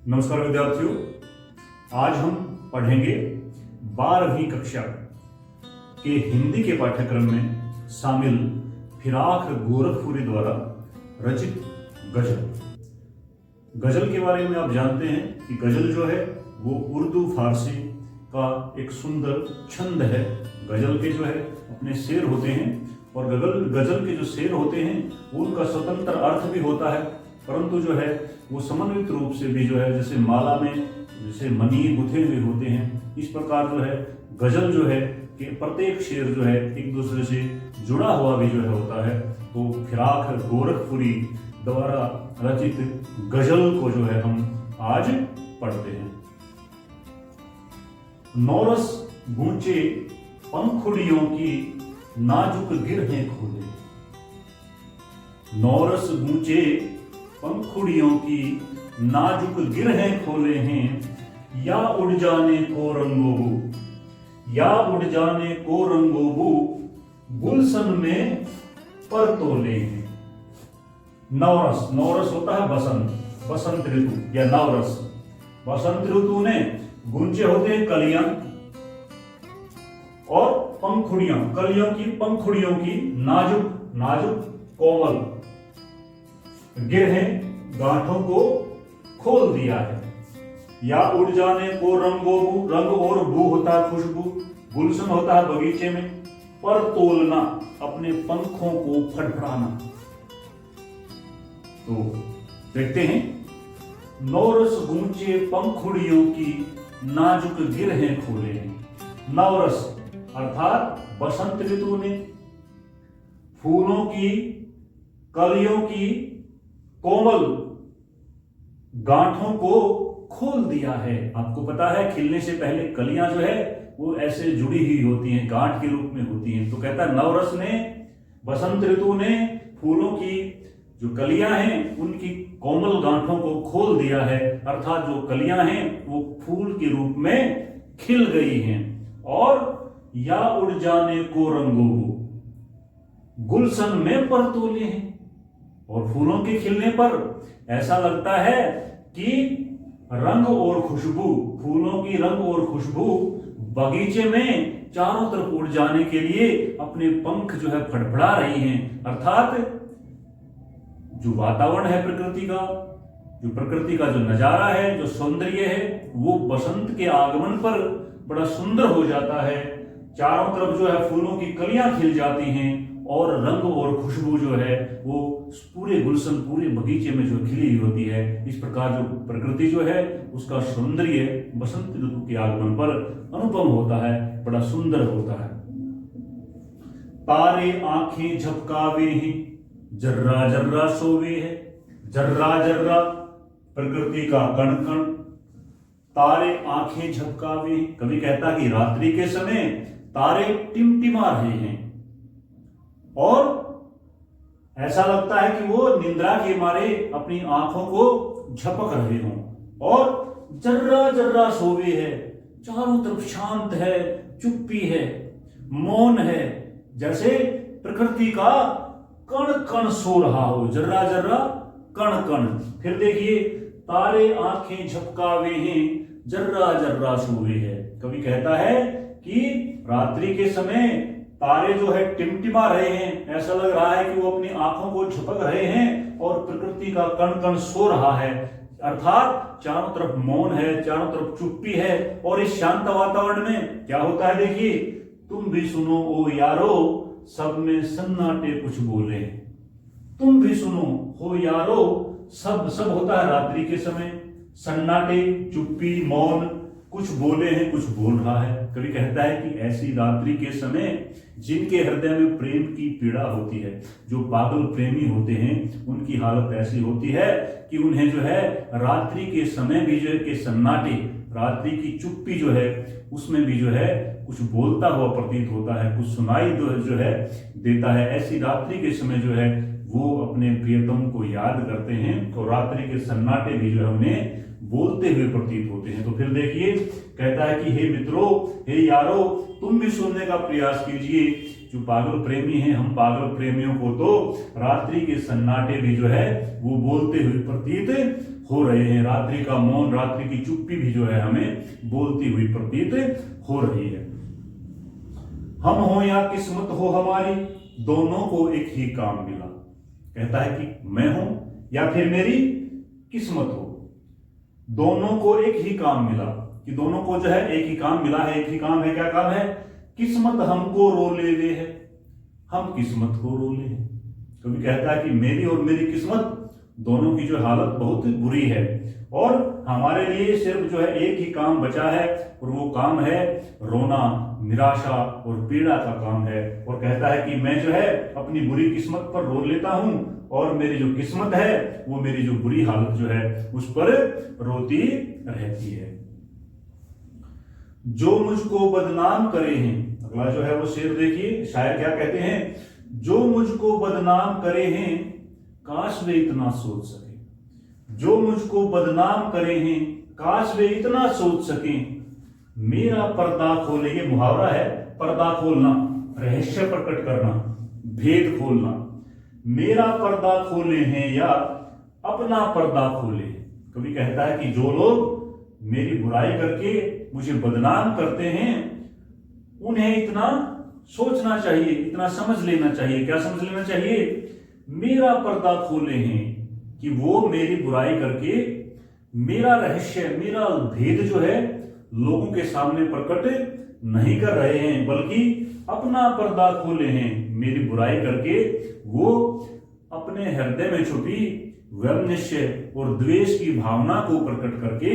नमस्कार विद्यार्थियों, आज हम पढ़ेंगे 12वीं कक्षा के हिंदी के पाठ्यक्रम में शामिल फिराक गोरखपुरी द्वारा रचित गजल। गजल के बारे में आप जानते हैं कि गजल जो है वो उर्दू फारसी का एक सुंदर छंद है। गजल के जो है अपने शेर होते हैं और गजल के जो शेर होते हैं उनका स्वतंत्र अर्थ भी होता है, परंतु जो है वो समन्वित रूप से भी जो है जैसे माला में जैसे मनी गुथे हुए होते हैं, इस प्रकार जो है गजल जो है कि प्रत्येक शेर जो है एक दूसरे से जुड़ा हुआ भी जो है होता है। तो फिराक गोरखपुरी द्वारा रचित गजल को जो है हम आज पढ़ते हैं। नौरस गूंचे पंखुड़ियों की नाजुक गिरहें खोले, नौरस गूंचे पंखुड़ियों की नाजुक गिरहें खोले हैं, या उड़ जाने को रंगोबू, या उड़ जाने को रंगोबू गुलशन में पर तोले हैं। नौरस, नौरस होता है बसंत, बसंत ऋतु या नवरस। बसंत ऋतु ने गुंजे होते हैं कलियां और पंखुड़ियां, कलियों की पंखुड़ियों की नाजुक नाजुक कोमल गिरहें गांठों को खोल दिया है। या उड़ जाने को रंगोबू, रंग और बू होता है खुशबू, गुलशन होता है बगीचे में, पर तोलना अपने पंखों को फड़फड़ाना। तो देखते हैं, नौरस गूंचे पंखुड़ियों की नाजुक गिरहें खोले हैं। नवरस अर्थात बसंत ऋतु ने फूलों की कलियों की कोमल गांठों को खोल दिया है। आपको पता है खिलने से पहले कलियां जो है वो ऐसे जुड़ी हुई होती हैं, गांठ के रूप में होती हैं। तो कहता है नवरस ने, बसंत ऋतु ने फूलों की जो कलियां हैं उनकी कोमल गांठों को खोल दिया है, अर्थात जो कलियां हैं वो फूल के रूप में खिल गई हैं। और या उड़ जाने को रंगोबू, गुलशन में पर तोले हैं। और फूलों के खिलने पर ऐसा लगता है कि रंग और खुशबू, फूलों की रंग और खुशबू बगीचे में चारों तरफ उड़ जाने के लिए अपने पंख जो है फड़फड़ा रही हैं। अर्थात जो वातावरण है प्रकृति का, जो नजारा है, जो सौंदर्य है, वो बसंत के आगमन पर बड़ा सुंदर हो जाता है। चारों तरफ जो है फूलों की कलियां खिल जाती हैं और रंग और खुशबू जो है वो पूरे गुलशन, पूरे बगीचे में जो खिली हुई होती है। इस प्रकार जो प्रकृति जो है उसका सौंदर्य बसंत ऋतु के आगमन पर अनुपम होता है, बड़ा सुंदर होता है। तारे आंखें झपकावे हैं, जर्रा जर्रा सोवे है। जर्रा जर्रा प्रकृति का कण कण, तारे आंखें झपकावे। कभी कहता कि रात्रि के समय तारे टिमटिमा रहे हैं और ऐसा लगता है कि वो निद्रा के मारे अपनी आंखों को झपक रहे हों। और जर्रा जर्रा सोवे है, चारों तरफ शांत है, चुप्पी है, मौन है, जैसे प्रकृति का कण कण सो रहा हो। जर्रा जर्रा कण कण। फिर देखिए, तारे आंखें झपकावे हैं, जर्रा जर्रा सोवे है। कभी कहता है कि रात्रि के समय तारे जो है टिमटिमा रहे हैं, ऐसा लग रहा है कि वो अपनी आंखों को झपक रहे हैं और प्रकृति का कण कण सो रहा है। अर्थात चारों तरफ मौन है, चारों तरफ चुप्पी है। और इस शांत वातावरण में क्या होता है देखिए, तुम भी सुनो ओ यारो, सब में सन्नाटे कुछ बोले। तुम भी सुनो हो यारो, सब होता है रात्रि के समय, सन्नाटे, चुप्पी, मौन, कुछ बोले हैं, कुछ बोल रहा है। कभी कहता है कि ऐसी रात्रि के समय जिनके हृदय में प्रेम की पीड़ा होती है, जो पागल प्रेमी होते हैं, उनकी हालत ऐसी होती है कि उन्हें जो है रात्रि के समय भी जो है कि सन्नाटे, रात्रि की चुप्पी जो है उसमें भी जो है कुछ बोलता हुआ प्रतीत होता है, कुछ सुनाई जो है देता है। ऐसी रात्रि के समय जो है वो अपने प्रियतम को याद करते हैं और रात्रि के सन्नाटे भी जो है उन्हें बोलते हुए प्रतीत होते हैं। तो फिर देखिए कहता है कि हे मित्रों, हे यारो, तुम भी सुनने का प्रयास कीजिए। जो पागल प्रेमी हैं, हम पागल प्रेमियों को तो रात्रि के सन्नाटे भी जो है वो बोलते हुए प्रतीत हो रहे हैं। रात्रि का मौन, रात्रि की चुप्पी भी जो है हमें बोलती हुई प्रतीत हो रही है। हम हो या किस्मत हो हमारी, दोनों को एक ही काम मिला। कहता है कि मैं हूं या फिर मेरी किस्मत हो, दोनों को एक ही काम मिला। कि दोनों को जो है एक ही काम मिला है। एक ही काम है। क्या काम है? किस्मत हमको रोले वे है, हम किस्मत को रोले हैं। कभी कहता है कि मेरी और मेरी किस्मत दोनों की जो हालत बहुत बुरी है और हमारे लिए सिर्फ जो है एक ही काम बचा है और वो काम है रोना, निराशा और पीड़ा का काम है। और कहता है कि मैं जो है अपनी बुरी किस्मत पर रो लेता हूं और मेरी जो किस्मत है वो मेरी जो बुरी हालत जो है उस पर रोती रहती है। जो मुझको बदनाम करे हैं, अगला जो है वो शेर देखिए, शायर क्या कहते हैं, जो मुझको बदनाम करे हैं काश वे इतना सोच सके। जो मुझको बदनाम करे हैं काश वे इतना सोच सके, मेरा पर्दा खोले। ये मुहावरा है, पर्दा खोलना, रहस्य प्रकट करना, भेद खोलना। मेरा पर्दा खोले हैं या अपना पर्दा खोले। कभी कहता है कि जो लोग मेरी बुराई करके मुझे बदनाम करते हैं उन्हें इतना सोचना चाहिए, इतना समझ लेना चाहिए। क्या समझ लेना चाहिए? मेरा पर्दा खोले हैं कि वो मेरी बुराई करके मेरा रहस्य, मेरा भेद जो है लोगों के सामने प्रकट नहीं कर रहे हैं, बल्कि अपना पर्दा खोले हैं। मेरी बुराई करके वो अपने हृदय में छुपी वैमनस्य और द्वेष की भावना को प्रकट करके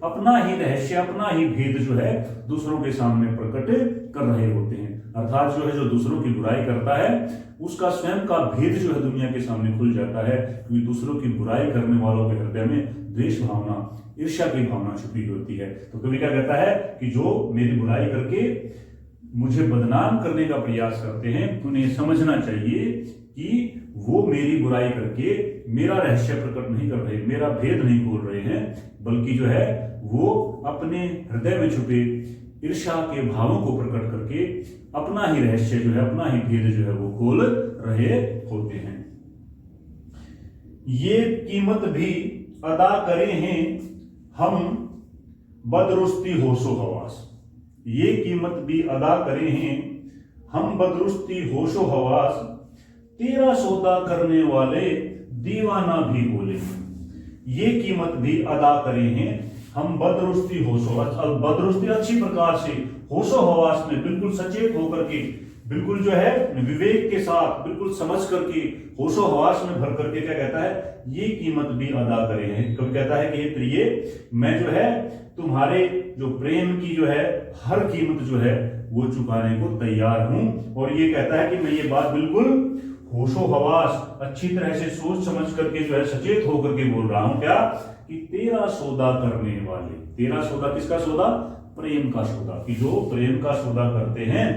अपना ही रहस्य, अपना ही भेद जो है दूसरों के सामने प्रकट कर रहे होते हैं। अर्थात जो है जो दूसरों की बुराई करता है उसका स्वयं का भेद जो है दुनिया के सामने खुल जाता है, क्योंकि दूसरों की बुराई करने वालों के हृदय में द्वेष भावना, ईर्ष्या की भावना छुपी होती है। तो कवि क्या कहता है कि जो मेरी बुराई करके मुझे बदनाम करने का प्रयास करते हैं उन्हें समझना चाहिए कि वो मेरी बुराई करके मेरा रहस्य प्रकट नहीं कर रहे, मेरा भेद नहीं खोल रहे हैं, बल्कि जो है वो अपने हृदय में छुपे ईर्ष्या के भावों को प्रकट करके अपना ही रहस्य जो है, अपना ही भेद जो है वो खोल रहे होते हैं। ये कीमत भी अदा करे हैं हम बदरुस्ती होशो हवास। ये कीमत भी अदा करे हैं हम बदरुस्ती होशो हवास, तेरा सौदा करने वाले दीवाना भी बोले। ये कीमत भी अदा करे हैं हम बदरुस्ती होशो, बदरुस्ती अच्छी प्रकार से, होशो हवास में बिल्कुल सचेत होकर के, बिल्कुल जो है विवेक के साथ, बिल्कुल समझ करके, होशो हवास में भर करके क्या कहता है, ये कीमत भी अदा करे हैं। कभी कहता है कि ये प्रिय, मैं जो है तुम्हारे जो प्रेम की जो है हर कीमत जो है वो चुकाने को तैयार हूं। और ये कहता है कि मैं ये बात बिल्कुल होशो हवास, अच्छी तरह से सोच समझ करके जो है सचेत होकर के बोल रहा हूं। क्या? कि तेरा सौदा करने वाले, तेरा सौदा किसका सौदा? प्रेम का सौदा। कि जो प्रेम का सौदा करते हैं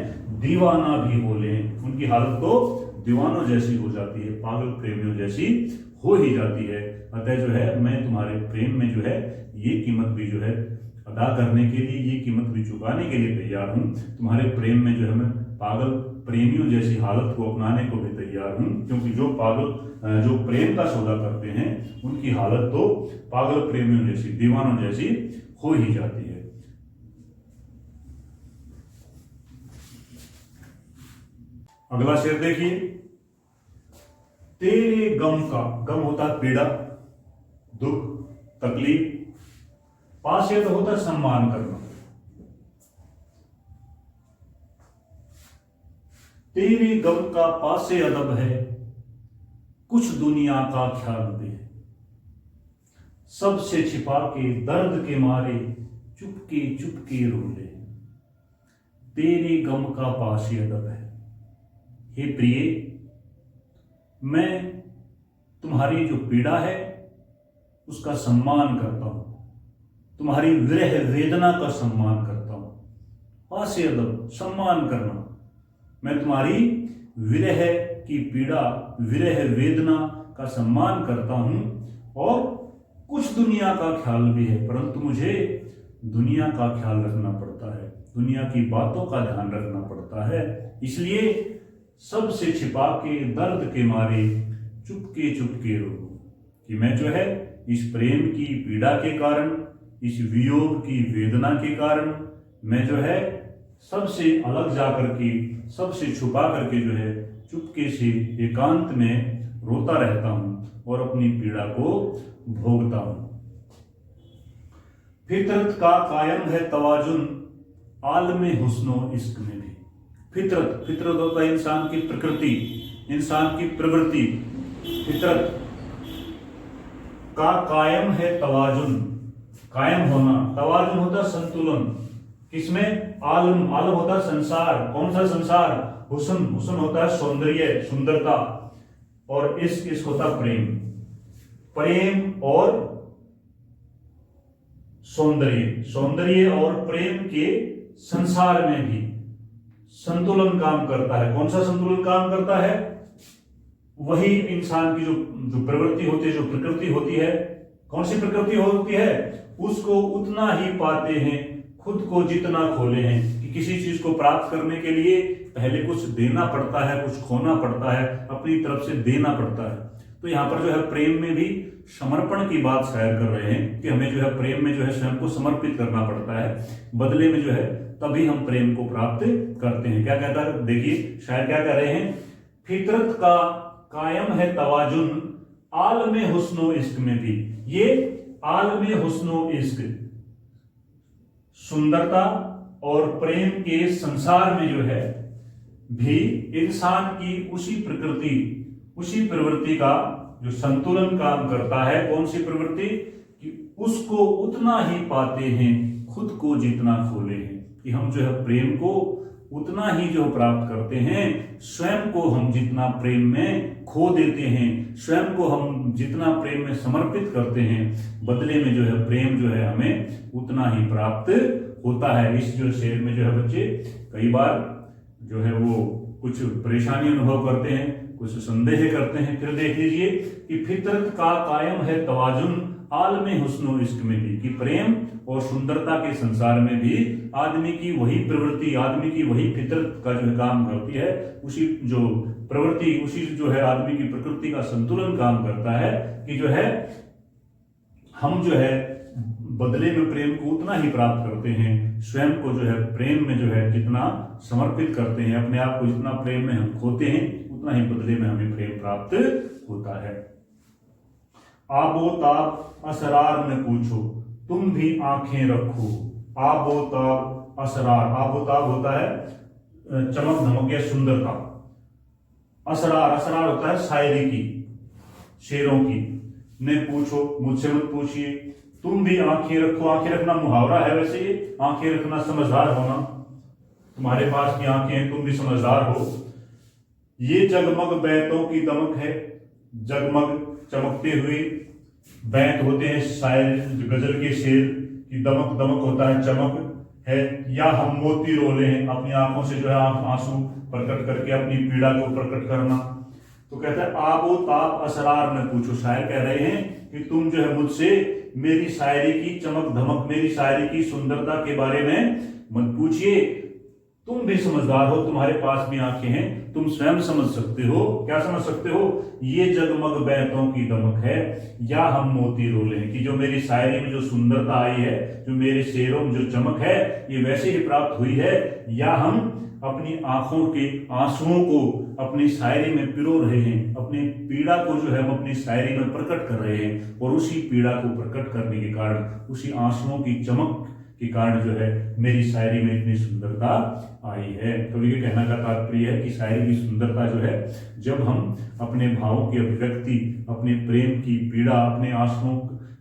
दीवाना भी बोले, उनकी हालत तो दीवानों जैसी हो जाती है, पागल प्रेमियों जैसी हो ही जाती है। अतः जो है मैं तुम्हारे प्रेम में जो है ये कीमत भी जो है अदा करने के लिए, ये कीमत भी चुकाने के लिए तैयार हूं। तुम्हारे प्रेम में जो है मैं पागल प्रेमियों जैसी हालत को अपनाने को भी तैयार हूं, क्योंकि जो पागल जो प्रेम का सौदा करते हैं उनकी हालत तो पागल प्रेमियों जैसी, दीवानों जैसी हो ही जाती है। अगला शेर देखिए, तेरे गम का, गम होता है पीड़ा, दुख, तकलीफ, पासे तो होता है सम्मान करना। तेरे गम का पासे अदब है, कुछ दुनिया का ख्याल दे, सबसे छिपा के दर्द के मारे चुपके चुपके रो ले। तेरे गम का पासे अदब है। हे प्रिय, मैं तुम्हारी जो पीड़ा है उसका सम्मान करता हूं, तुम्हारी विरह वेदना का सम्मान करता हूं। पासे अदब, सम्मान करना। मैं तुम्हारी विरह की पीड़ा विरह वेदना का सम्मान करता हूं और कुछ दुनिया का ख्याल भी है, परंतु मुझे दुनिया का ख्याल रखना पड़ता है, दुनिया की बातों का ध्यान रखना पड़ता है। इसलिए सबसे छिपा के दर्द के मारे चुपके चुपके रो कि मैं जो है इस प्रेम की पीड़ा के कारण, इस वियोग की वेदना के कारण मैं जो है सबसे अलग जाकर के, सबसे छुपा करके जो है चुपके से एकांत में रोता रहता हूं और अपनी पीड़ा को भोगता हूं। फितरत का कायम है तवाजुन आलमे हुस्नो इश्क में भी। फितरत, फितरत होता है इंसान की प्रकृति, इंसान की प्रवृत्ति। फितरत का कायम है तवाजुन, कायम होना, तवाजुन होता है संतुलन, किसमें? आलम, आलम होता है संसार। कौन सा संसार? हुस्न, हुस्न होता है सौंदर्य, सुंदरता, और इश्क होता प्रेम। प्रेम और सौंदर्य, सौंदर्य और प्रेम के संसार में भी संतुलन काम करता है। कौन सा संतुलन काम करता है? वही इंसान की जो प्रवृत्ति होती है, जो प्रकृति होती है। कौन सी प्रकृति होती है? उसको उतना ही पाते हैं खुद को जितना खोले हैं, कि किसी चीज को प्राप्त करने के लिए पहले कुछ देना पड़ता है, कुछ खोना पड़ता है, अपनी तरफ से देना पड़ता है। तो यहाँ पर जो है प्रेम में भी समर्पण की बात शायर कर रहे हैं कि हमें जो है प्रेम में जो है स्वयं को समर्पित करना पड़ता है, बदले में जो है तभी हम प्रेम को प्राप्त करते हैं। क्या कहता है? देखिए शायर क्या कह रहे हैं, फितरत का कायम है तवाजुन आलमे हुस्नो इश्क में भी। ये आलमे हुस्नो इश्क, सुंदरता और प्रेम के संसार में जो है भी इंसान की उसी प्रकृति, उसी प्रवृत्ति का जो संतुलन काम करता है। कौन सी प्रवृत्ति? कि उसको उतना ही पाते हैं खुद को जितना खोले हैं, कि हम जो है प्रेम को उतना ही जो प्राप्त करते हैं, स्वयं को हम जितना प्रेम में खो देते हैं, स्वयं को हम जितना प्रेम में समर्पित करते हैं, बदले में जो है प्रेम जो है हमें उतना ही प्राप्त होता है। इस जो शेर में जो है बच्चे कई बार जो है वो कुछ परेशानी अनुभव करते हैं, कुछ संदेह करते हैं। फिर देख लीजिए कि फितरत का कायम है तवाजुन आलमे हुस्नो इश्क में भी, कि प्रेम और सुंदरता के संसार में भी आदमी की वही प्रवृत्ति, आदमी की वही फितरत का जो काम करती है, उसी जो प्रवृत्ति, उसी जो है आदमी की प्रकृति का संतुलन काम करता है, कि जो है हम जो है बदले में प्रेम को उतना ही प्राप्त करते हैं, स्वयं को जो है प्रेम में जो है जितना समर्पित करते हैं, अपने आप को जितना प्रेम में हम खोते हैं, उतना ही बदले में हमें प्रेम प्राप्त होता है। आबो ताब असरार न पूछो तुम भी आंखें रखो। आबो ताब असरार, आबो ताब होता है चमक धमक या सुंदरता। असरार, असरार होता है शायरी की, शेरों की। ने पूछो, मुझसे मत पूछिए। तुम भी आंखें रखो, आंखें रखना मुहावरा है वैसे ये, आंखें रखना समझदार होना। तुम्हारे पास भी आंखें हैं, तुम भी समझदार हो। ये जगमग बैतों की दमक है, जगमग चमकते हुए बैत होते हैं शायर, गजल के शेर की दमक, दमक होता है चमक है। या हम मोती रोले हैं, अपनी आंखों से जो है आंसू प्रकट करके अपनी पीड़ा को प्रकट करना। तो कहता है आबो ताब असरार न पूछो, शायर कह रहे हैं कि तुम जो है मुझसे मेरी शायरी की चमक धमक, मेरी शायरी की सुंदरता के बारे में मत पूछिए। तुम भी समझदार हो, तुम्हारे पास भी आंखें हैं, तुम स्वयं समझ सकते हो। क्या समझ सकते हो? ये जगमग बैतों की दमक है या हम मोती रोले हैं, कि जो मेरी शायरी में जो सुंदरता आई है, जो मेरे शेरों में जो चमक है, ये वैसे ही प्राप्त हुई है, या हम अपनी आंखों के आंसुओं को अपनी शायरी में पिरो रहे हैं, अपनी पीड़ा को जो है हम अपनी शायरी में प्रकट कर रहे हैं, और उसी पीड़ा को प्रकट करने के कारण, उसी आंसुओं की चमक के कारण जो है मेरी शायरी में इतनी सुंदरता आई है। तो ये कहना का तात्पर्य है कि शायरी की सुंदरता जो है, जब हम अपने भावों की अभिव्यक्ति, अपने प्रेम की पीड़ा, अपने आंसुओं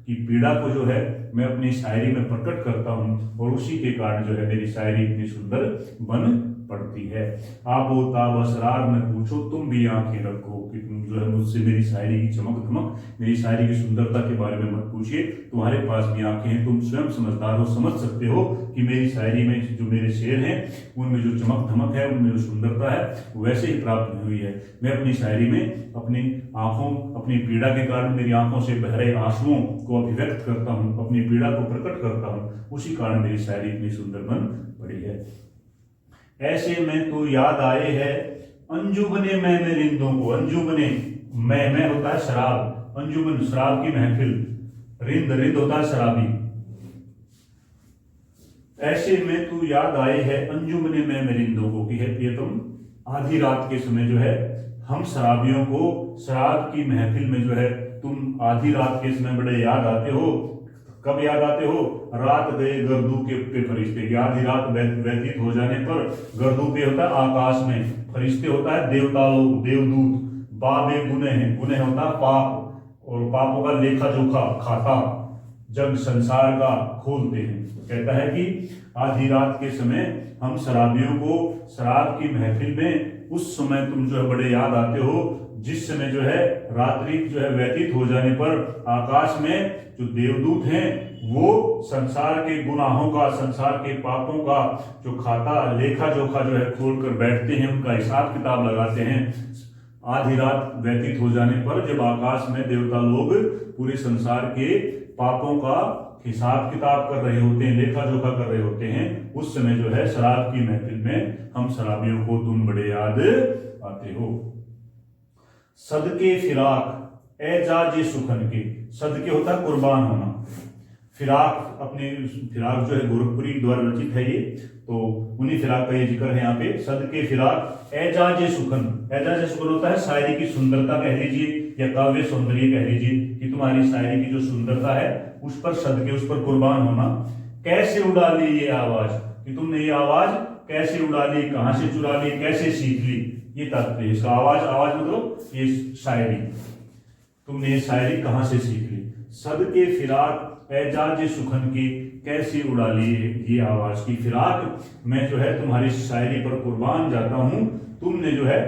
की पीड़ा को जो है मैं अपनी शायरी में प्रकट करता हूँ, और उसी के कारण जो है मेरी शायरी इतनी सुंदर बन पड़ती है। आबो ताब असरार में पूछो तुम भी आंखें रखो, कि तुम जो है मुझसे मेरी शायरी की चमक धमक, मेरी शायरी की सुंदरता के बारे में मत पूछिए, तुम्हारे पास भी आंखें हैं, तुम स्वयं समझदार हो, समझ सकते हो कि मेरी शायरी में जो मेरे शेर हैं उनमें जो चमक धमक है, उनमें जो सुंदरता है वैसे ही प्राप्त हुई है। मैं अपनी शायरी में अपनी आंखों, अपनी पीड़ा के कारण मेरी आंखों से बह रहे आंसुओं को अभिव्यक्त करता हूँ, अपनी पीड़ा को प्रकट करता हूँ, उसी कारण मेरी शायरी इतनी सुंदर बन पड़ी है। ऐसे में तो याद आए है अंजुमने मैं रिंदों को, अंजुमने मैं होता है शराब, अंजुमन शराब की महफिल, रिंद होता है शराबी। ऐसे में तू याद आए है अंजुमने मैं रिंदों को, कि है प्रियतम आधी रात के समय जो है हम शराबियों को शराब की महफिल में जो है तुम आधी रात के समय बड़े याद आते हो। कब याद आते हो? रात गए गर्दू के फरिश्ते, की आधी रात व्यतीत हो जाने पर गर्दू पे होता है आकाश में, फरिश्ते होता है देवता लोग, देवदूत, बाबे गुने होता है पाप, और पापों का लेखा जोखा खाता जग संसार का खोलते हैं। कहता है कि आधी रात के समय हम शराबियों को शराब की महफिल में उस समय तुम जो है बड़े याद आते हो, जिस समय जो है रात्रि जो है व्यतीत हो जाने पर आकाश में जो देवदूत हैं वो संसार के गुनाहों का, संसार के पापों का जो खाता लेखा जोखा जो है खोल कर बैठते हैं, उनका हिसाब किताब लगाते हैं। आधी रात व्यतीत हो जाने पर जब आकाश में देवता लोग पूरे संसार के पापों का हिसाब किताब कर रहे होते हैं, लेखा जोखा कर रहे होते हैं, उस समय जो है शराब की महफिल में हम शराबियों को तुम बड़े याद आते हो। सदके फिराक एजाज सुखन के, सदके होता है कुर्बान होना, फिराक अपने फिराक जो है गोरखपुरी द्वारा रचित है ये, तो उन्हीं फिराक का ये जिक्र है यहाँ पे। सदके फिराक एजाज सुखन, एजाज सुखन होता है शायरी की सुंदरता कह लीजिए या काव्य सौंदर्य कह लीजिए, कि तुम्हारी शायरी की जो सुंदरता है उस पर सदके, उस पर कुर्बान होना। कैसे उड़ा ली ये आवाज, कि तुमने ये आवाज कैसे उड़ा ली, कहां से चुरा ली, कैसे सीख ली, ये तात्पर्य इसका। आवाज मतलब ये शायरी, तुमने ये शायरी कहां से सीख ली। सदके फिराक एजाज सुखन की, कैसे उड़ा ली ये आवाज, की फिराक मैं जो है तुम्हारी शायरी पर कुर्बान जाता हूं, तुमने जो है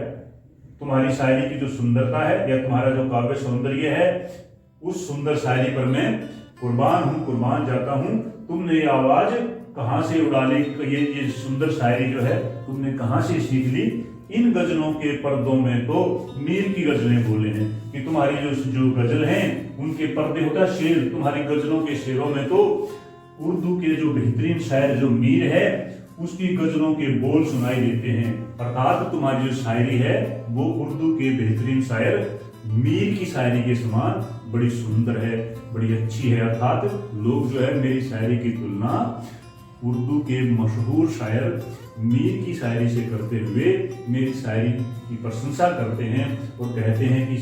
तुम्हारी शायरी की जो सुंदरता है या तुम्हारा जो काव्य सौंदर्य है उस सुंदर शायरी पर मैं कुर्बान हूं, कुर्बान जाता हूं। तुमने ये आवाज कहां से उड़ा ली, ये सुंदर शायरी जो है तुमने कहां से सीख ली। इन गजलों के पर्दों में तो मीर की गजलें बोले हैं, कि तुम्हारी जो गजल हैं उनके पर्दे होता है शेर, तुम्हारी गजलों के शेरों में तो उर्दू के जो बेहतरीन शायर जो मीर है उसकी गजलों के बोल सुनाई देते हैं। अर्थात तुम्हारी जो शायरी है वो उर्दू के बेहतरीन शायर मीर की शायरी के समान बड़ी सुंदर है, बड़ी अच्छी है। अर्थात लोग जो है मेरी शायरी की तुलना उर्दू के मशहूर शायर मीर की शायरी से करते हुए मेरी शायरी की प्रशंसा करते हैं और कहते हैं कि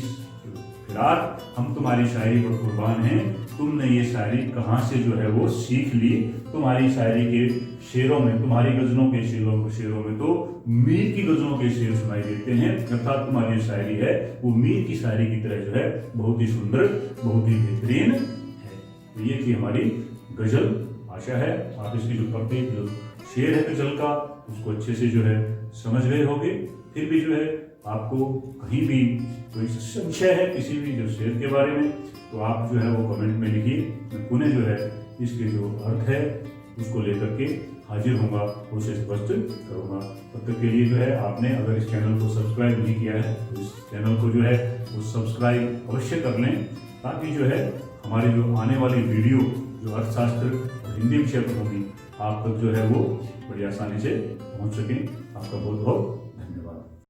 फिराक हम तुम्हारी शायरी पर कुर्बान हैं, तुमने ये शायरी कहाँ से जो है वो सीख ली। तुम्हारी शायरी के शेरों में, तुम्हारी गजलों के शेरों में तो मीर की गजलों के शेर सुनाई देते हैं। अर्थात तुम्हारी जो शायरी है वो मीर की शायरी की तरह जो है बहुत ही सुंदर, बहुत ही बेहतरीन है। तो ये थी हमारी गजल। आशा है आप इसकी जो प्रत्येक जो शेर है गजल का उसको अच्छे से जो है समझ गए होंगे। फिर भी जो है आपको कहीं भी कोई संशय है किसी भी जो शेर के बारे में तो आप जो है वो कमेंट में लिखिए। मैं पुनः जो है इसके जो अर्थ है उसको लेकर के हाजिर होऊंगा, उसे स्पष्ट करूंगा। तब तक के लिए जो है आपने अगर इस चैनल को सब्सक्राइब नहीं किया है तो इस चैनल को जो है वो सब्सक्राइब अवश्य कर लें, ताकि जो है हमारी जो आने वाली वीडियो जो अर्थशास्त्र और हिंदी विषय पर होगी आप तक जो है वो बड़ी आसानी से पहुंच सकें। आपका बहुत बहुत